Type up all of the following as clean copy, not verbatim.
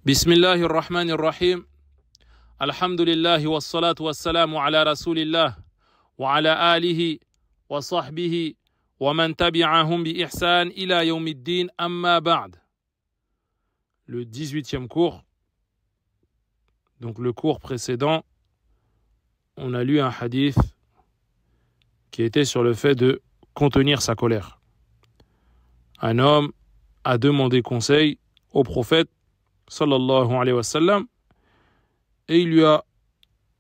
بسم الله الرحمن الرحيم الحمد لله والصلاة والسلام على رسول الله وعلى آله وصحبه ومن تبعهم بإحسان إلى يوم الدين أما بعد. Le 18e cours, donc le cours précédent, on a lu un hadith qui était sur le fait de contenir sa colère. Un homme a demandé conseil au prophète sallallahu alayhi wa sallam et il lui a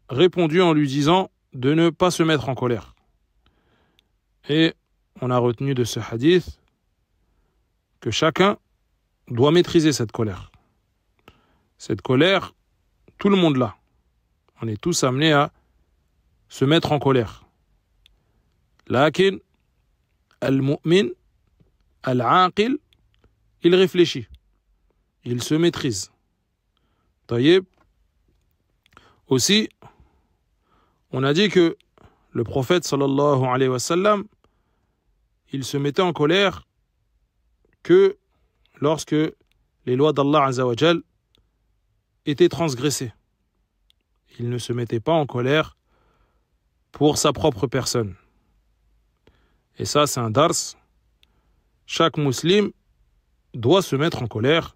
répondu en lui disant de ne pas se mettre en colère. Et on a retenu de ce hadith que chacun doit maîtriser cette colère. Cette colère, tout le monde l'a. On est tous amenés à se mettre en colère. Lakin, al-mu'min, al-aqil, il réfléchit. Il se maîtrise. Taïeb. Aussi, on a dit que le prophète sallallahu alayhi wa sallam, il se mettait en colère que lorsque les lois d'Allah azza wa jal étaient transgressées. Il ne se mettait pas en colère pour sa propre personne. Et ça, c'est un dars. Chaque musulman doit se mettre en colère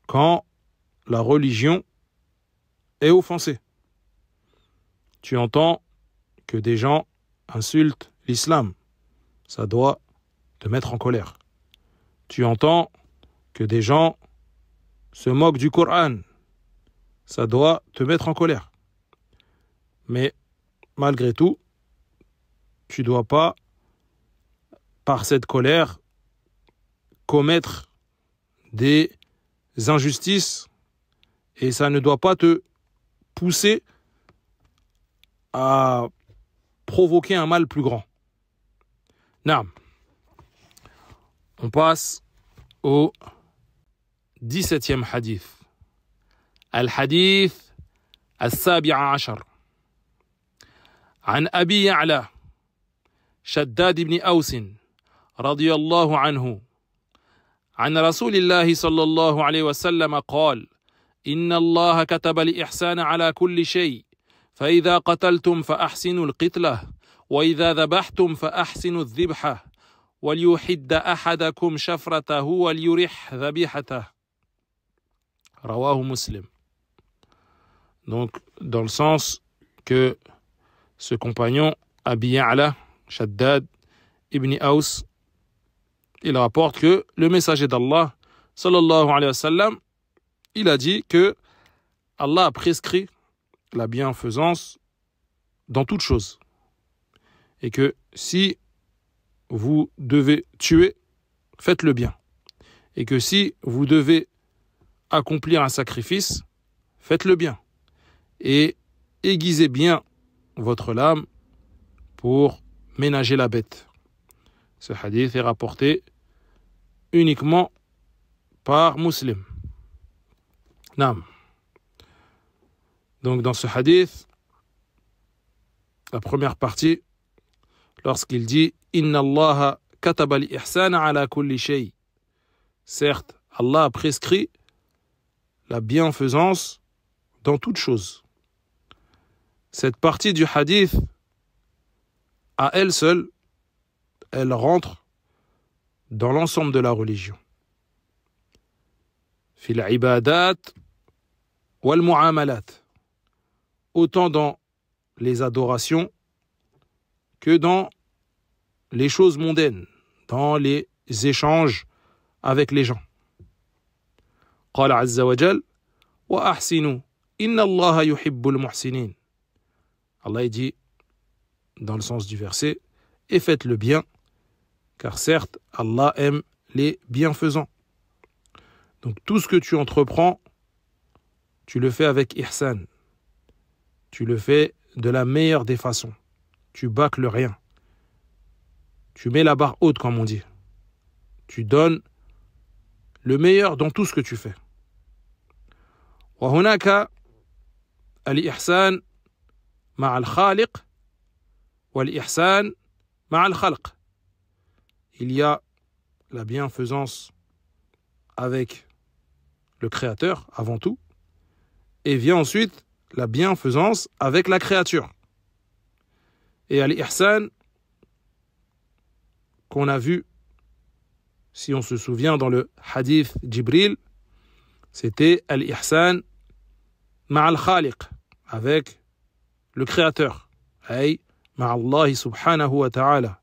quand la religion est offensée. Tu entends que des gens insultent l'islam, ça doit te mettre en colère. Tu entends que des gens se moquent du Coran, ça doit te mettre en colère. Mais malgré tout, tu ne dois pas, par cette colère, commettre des injustices et ça ne doit pas te pousser à provoquer un mal plus grand. Naam. On passe au 17e hadith. Al-hadith السابع عشر عن أبي يعلى شداد بن أوس رضي الله عنه عن رسول الله صلى الله عليه وسلم قال إن الله كتب الإحسان على كل شيء فإذا قتلتم فأحسنوا القتلة وإذا ذبحتم فأحسنوا الذبحة وليحد أحدكم شفرته وليرح ذبيحته رواه مسلم. Donc dans le sens que ce compagnon Abi Ya'la Shaddad ibn Aws, il rapporte que le messager d'Allah sallallahu alayhi wa sallam, il a dit que Allah a prescrit la bienfaisance dans toute chose. Et que si vous devez tuer, faites le bien. Et que si vous devez accomplir un sacrifice, faites le bien. Et aiguisez bien votre lame pour ménager la bête. Ce hadith est rapporté uniquement par Muslim. Naam. Donc dans ce hadith, la première partie, lorsqu'il dit Inna Allah kataba al-ihsana ala kulli shay. Certes, Allah a prescrit la bienfaisance dans toute chose. Cette partie du hadith, à elle seule, elle rentre dans l'ensemble de la religion. Fil ibadat wal muamalat. Autant dans les adorations que dans les choses mondaines, dans les échanges avec les gens. قال عز وجل وأحسنوا إن الله يحب المحسنين. Allah dit dans le sens du verset et faites le bien car certes Allah aime les bienfaisants. Donc tout ce que tu entreprends, tu le fais avec ihsan. Tu le fais de la meilleure des façons. Tu bâcles rien. Tu mets la barre haute comme on dit. Tu donnes le meilleur dans tout ce que tu fais. وهناك الإحسان مع الخالق والإحسان مع الخلق. Il y a la bienfaisance avec le Créateur avant tout, et vient ensuite la bienfaisance avec la créature. Et al-ihsan, qu'on a vu, si on se souvient dans le hadith Jibril, c'était al-ihsan ma'al khaliq, avec le Créateur, ay ma'allahi subhanahu wa ta'ala,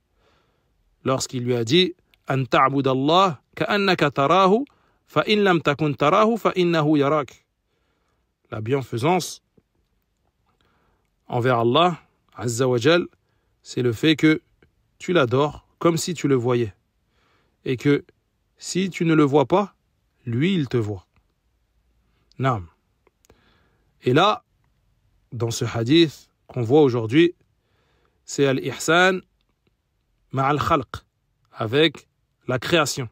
lorsqu'il lui a dit an ta'budallah ka'annaka tarahu fa in lam takun tarahu fa innahu yarak. La bienfaisance envers Allah Azza wa Jal, c'est le fait que tu l'adores comme si tu le voyais, et que si tu ne le vois pas, lui il te voit. Naam. Et là, dans ce hadith qu'on voit aujourd'hui, c'est al-ihsan ma'al khalq, avec la création,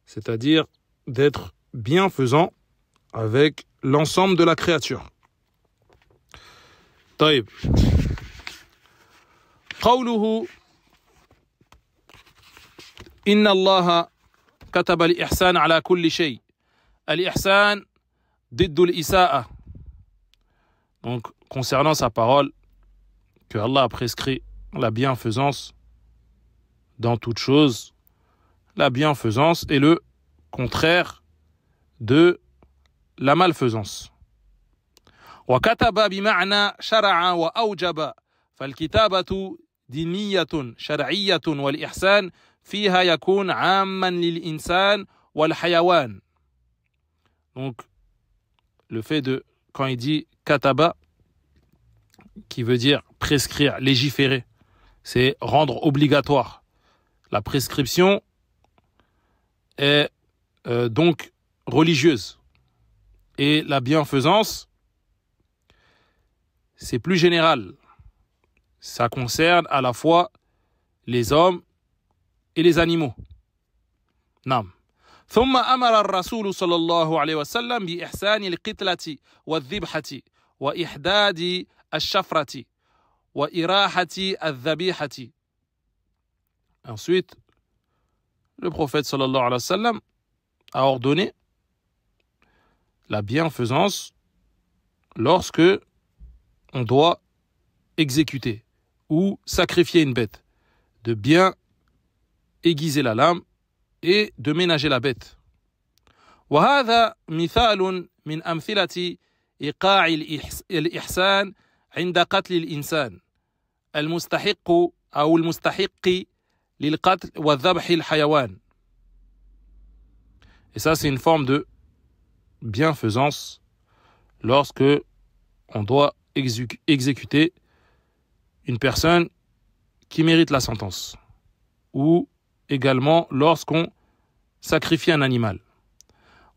c'est-à-dire d'être bienfaisant avec l'ensemble de la créature. طيب. قوله إن الله كتب الإحسان على كل شيء. الإحسان ضد الإساءة. Donc, concernant sa parole, que Allah a prescrit la bienfaisance dans toute chose, la bienfaisance est le contraire de la malfaisance. وكتب بمعنى شرع وأوجب فالكتابة دينية شرعية والإحسان فيها يكون عاما للإنسان والحيوان. Donc, le fait de, quand il dit kataba, qui veut dire prescrire, légiférer, c'est rendre obligatoire. La prescription est donc religieuse. Et la bienfaisance, c'est plus général. Ça concerne à la fois les hommes et les animaux. Nam. ثم أمر الرسول صلى الله عليه وسلم بإحسان القتلة والذبحة وإحداد الشفرة وإراحة الذبيحة. Ensuite, le prophète sallallahu alayhi wa sallam a ordonné la bienfaisance lorsque on doit exécuter ou sacrifier une bête, de bien aiguiser la lame et de ménager la bête. وهذا مثال من أمثلة إيقاع الإحسان عند قتل الإنسان المستحق أو المستحق للقتل والذبح الحيوان. Et ça, c'est une forme de bienfaisance lorsque on doit exécuter une personne qui mérite la sentence, ou également lorsqu'on sacrifie un animal.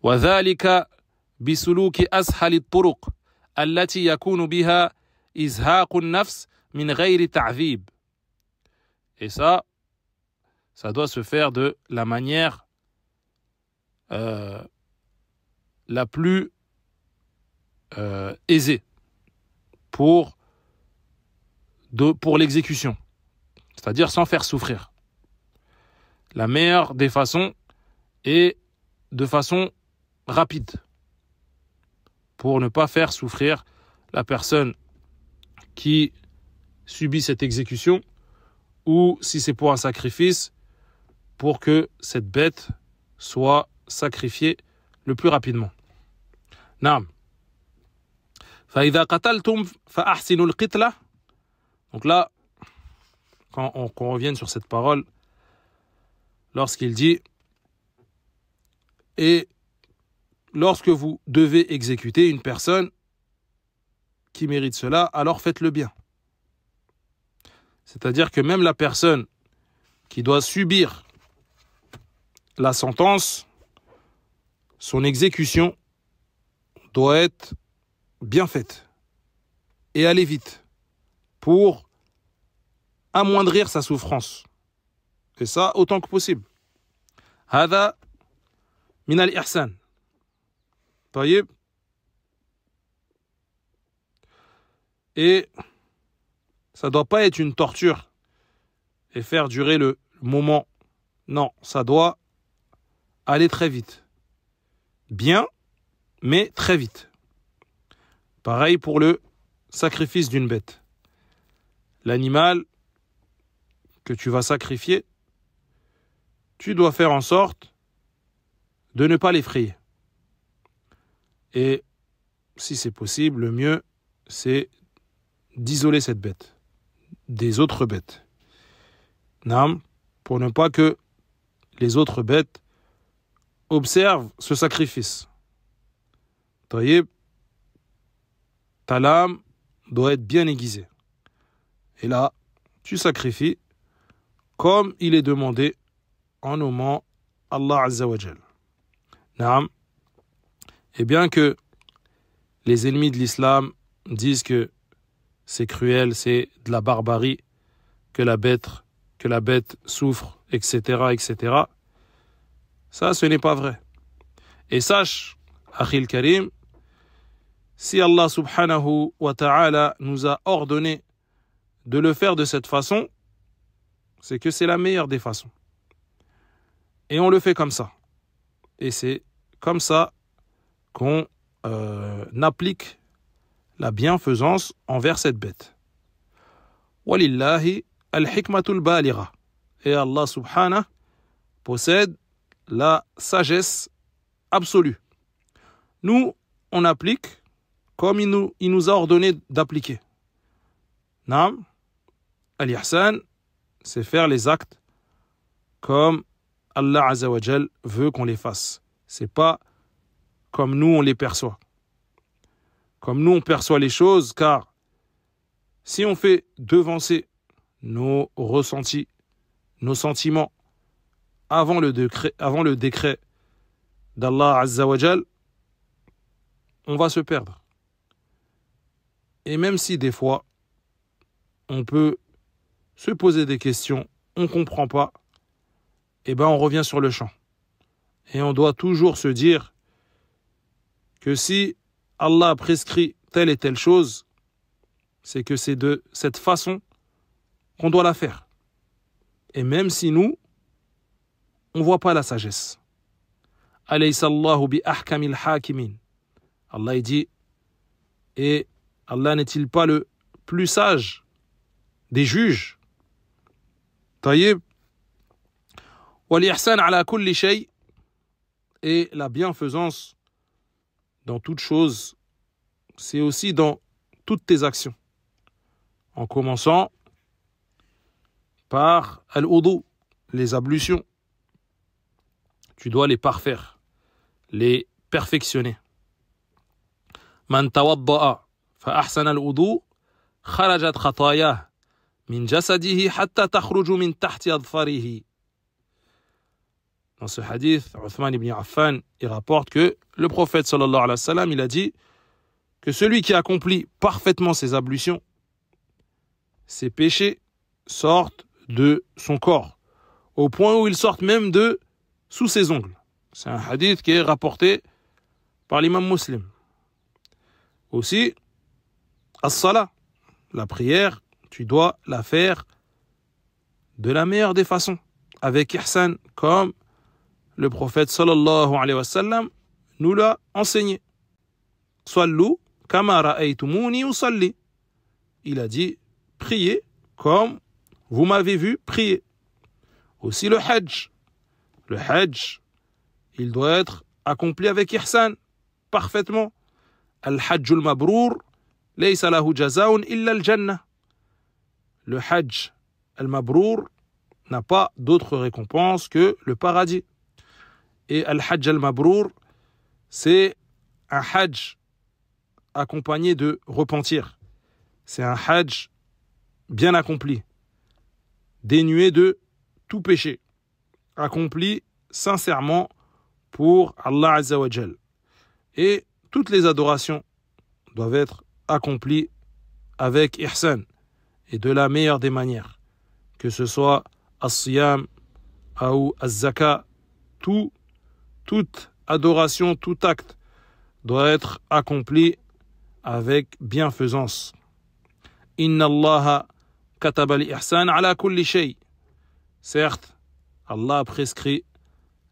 وذلك بسلوك أسهل الطرق التي يكون بها إزهاق النفس من غير تعذيب. Et ça doit se faire de la manière la plus aisée pour l'exécution, c'est-à-dire sans faire souffrir. La meilleure des façons est de façon rapide, pour ne pas faire souffrir la personne qui subit cette exécution, ou si c'est pour un sacrifice, pour que cette bête soit sacrifiée le plus rapidement. Naam. فإذا قتلتم فأحسنوا القتلة. Donc là, quand on revienne sur cette parole, lorsqu'il dit et lorsque vous devez exécuter une personne qui mérite cela, alors faites-le bien. C'est-à-dire que même la personne qui doit subir la sentence, son exécution doit être bien faite et aller vite pour amoindrir sa souffrance. Et ça, autant que possible. هذا من الإحسان. طيب. Et ça ne doit pas être une torture et faire durer le moment. Non, ça doit aller très vite. bien, mais très vite. Pareil pour le sacrifice d'une bête. L'animal que tu vas sacrifier, tu dois faire en sorte de ne pas l'effrayer. Et si c'est possible, le mieux, c'est d'isoler cette bête des autres bêtes. Pour ne pas que les autres bêtes observent ce sacrifice. Ta lame doit être bien aiguisée. Et là, tu sacrifies comme il est demandé en nommant Allah Azza wa Jal. Et bien que les ennemis de l'islam disent que c'est cruel, c'est de la barbarie, que la bête souffre, etc., etc., ça, ce n'est pas vrai. Et sache, Akhil Karim, si Allah subhanahu wa ta'ala nous a ordonné de le faire de cette façon, c'est que c'est la meilleure des façons. Et on le fait comme ça. Et c'est comme ça qu'on applique la bienfaisance envers cette bête. Walillahi al-hikmatul baligha. Et Allah subhanahu possède la sagesse absolue. Nous, on applique comme il nous a ordonné d'appliquer. Naam, al-ihsan, c'est faire les actes comme Allah Azza wa Jal veut qu'on les fasse. C'est pas comme nous on les perçoit. Comme nous on perçoit les choses, car si on fait devancer nos ressentis, nos sentiments avant le décret d'Allah Azza wa Jal, on va se perdre. Et même si des fois on peut se poser des questions, on ne comprend pas, et on revient sur le champ. Et on doit toujours se dire que si Allah a prescrit telle et telle chose, c'est que c'est de cette façon qu'on doit la faire. Et même si nous, on ne voit pas la sagesse. Alaysa Allahu bi ahkamil hakimin. Allah dit, et Allah n'est-il pas le plus sage des juges? Taïb. Wal ihsan ala kulli shay. Et la bienfaisance dans toute chose, c'est aussi dans toutes tes actions. En commençant par al-wudu, les ablutions. Tu dois les parfaire, les perfectionner. Man tawadda'a fa ahsana al-wudu kharajat khatayah min jasadihi hatta takhruju min tahti adfarihi. Dans ce hadith, Uthman ibn Affan, il rapporte que le prophète sallallahu alayhi wa sallam, il a dit que celui qui accomplit parfaitement ses ablutions, ses péchés sortent de son corps, au point où ils sortent même de sous ses ongles. C'est un hadith qui est rapporté par l'imam Muslim. Aussi, as-salah, la prière, tu dois la faire de la meilleure des façons, avec ihsan, comme le prophète sallallahu alayhi wa sallam nous l'a enseigné. Sallu kama ra'aytumuni usalli. Il a dit, priez comme vous m'avez vu prier. Aussi le hajj. Le hajj, il doit être accompli avec ihsan, parfaitement. Al-hajjul mabrour, laysa lahu jazaun illa al-jannah. Le hajj al-mabrour n'a pas d'autre récompense que le paradis. Et al-hajj al-mabrour, c'est un hajj accompagné de repentir. C'est un hajj bien accompli, dénué de tout péché, accompli sincèrement pour Allah Azza wa Jal. Et toutes les adorations doivent être accomplies avec ihsan et de la meilleure des manières, que ce soit as-siyam ou az-zaka, toute adoration, tout acte doit être accompli avec bienfaisance. Inna Allah kataba al-ihsan ala kulli shay. Certes, Allah a prescrit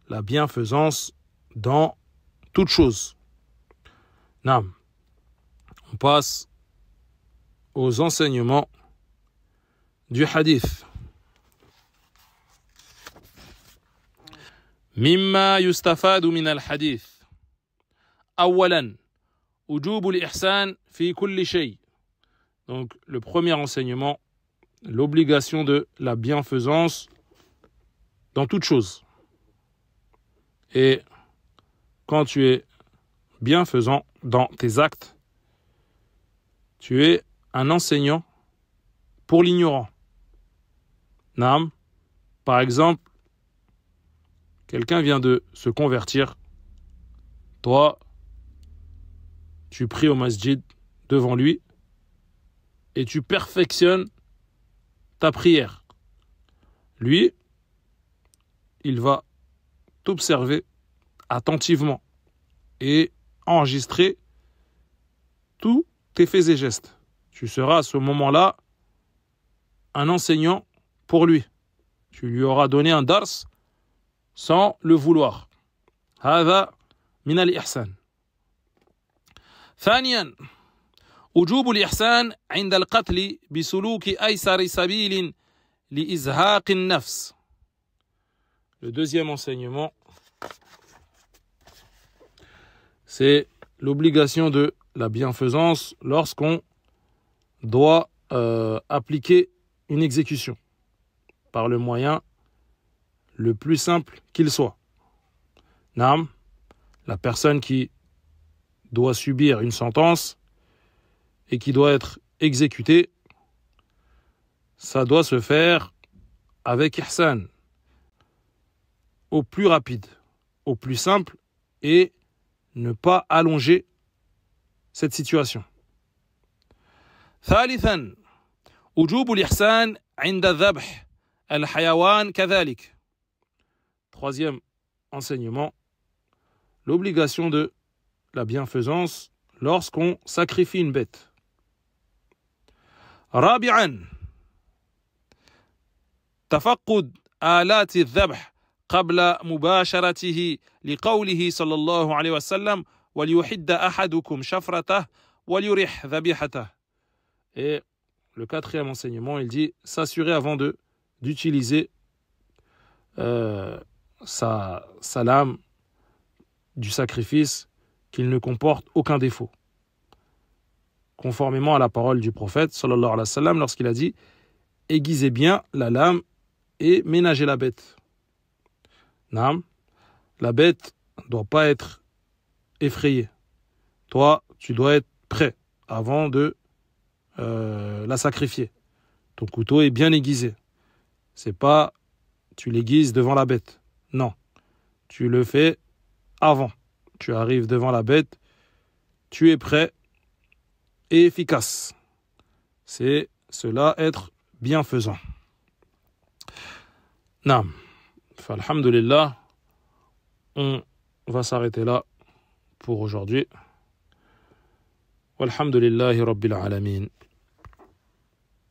la bienfaisance dans toute chose. Naam. On passe aux enseignements du hadith. مما يستفاد من الحديث أولا وجوب الإحسان في كل شيء. Donc le premier enseignement, l'obligation de la bienfaisance dans toute chose. Et quand tu es bienfaisant dans tes actes, tu es un enseignant pour l'ignorant. Naam. Par exemple, quelqu'un vient de se convertir. Toi, tu pries au masjid devant lui et tu perfectionnes ta prière. Lui, il va t'observer attentivement et enregistrer tous tes faits et gestes. Tu seras à ce moment-là un enseignant pour lui. Tu lui auras donné un dars sans le vouloir. هذا من الإحسان. ثانيا وجوب الإحسان عند القتل بسلوك أيسر سبيل لإزهاق النفس. Le deuxième enseignement, c'est l'obligation de la bienfaisance lorsqu'on doit appliquer une exécution par le moyen le plus simple qu'il soit. Naam, la personne qui doit subir une sentence et qui doit être exécutée, ça doit se faire avec ihsan, au plus rapide, au plus simple, et ne pas allonger cette situation. ثالثا وجوب الإحسان عند الذبح الحيوان كذلك. Troisième enseignement, l'obligation de la bienfaisance lorsqu'on sacrifie une bête. رابعا تفقد آلات الذبح قبل مباشرته لقوله صلى الله عليه وسلم وليحد أحدكم شفرته وليرح ذبيحته. Et le quatrième enseignement, il dit s'assurer avant d'utiliser sa lame du sacrifice qu'il ne comporte aucun défaut. Conformément à la parole du prophète sallallahu alayhi wa sallam lorsqu'il a dit aiguisez bien la lame et ménagez la bête. Naam, la bête ne doit pas être effrayée. Toi, tu dois être prêt avant de la sacrifier. Ton couteau est bien aiguisé. C'est pas tu l'aiguises devant la bête. Non, tu le fais avant. Tu arrives devant la bête, tu es prêt et efficace. C'est cela être bienfaisant. Naam. Alhamdulillah, on va s'arrêter là pour aujourd'hui. Walhamdulillahi Rabbil Alamin.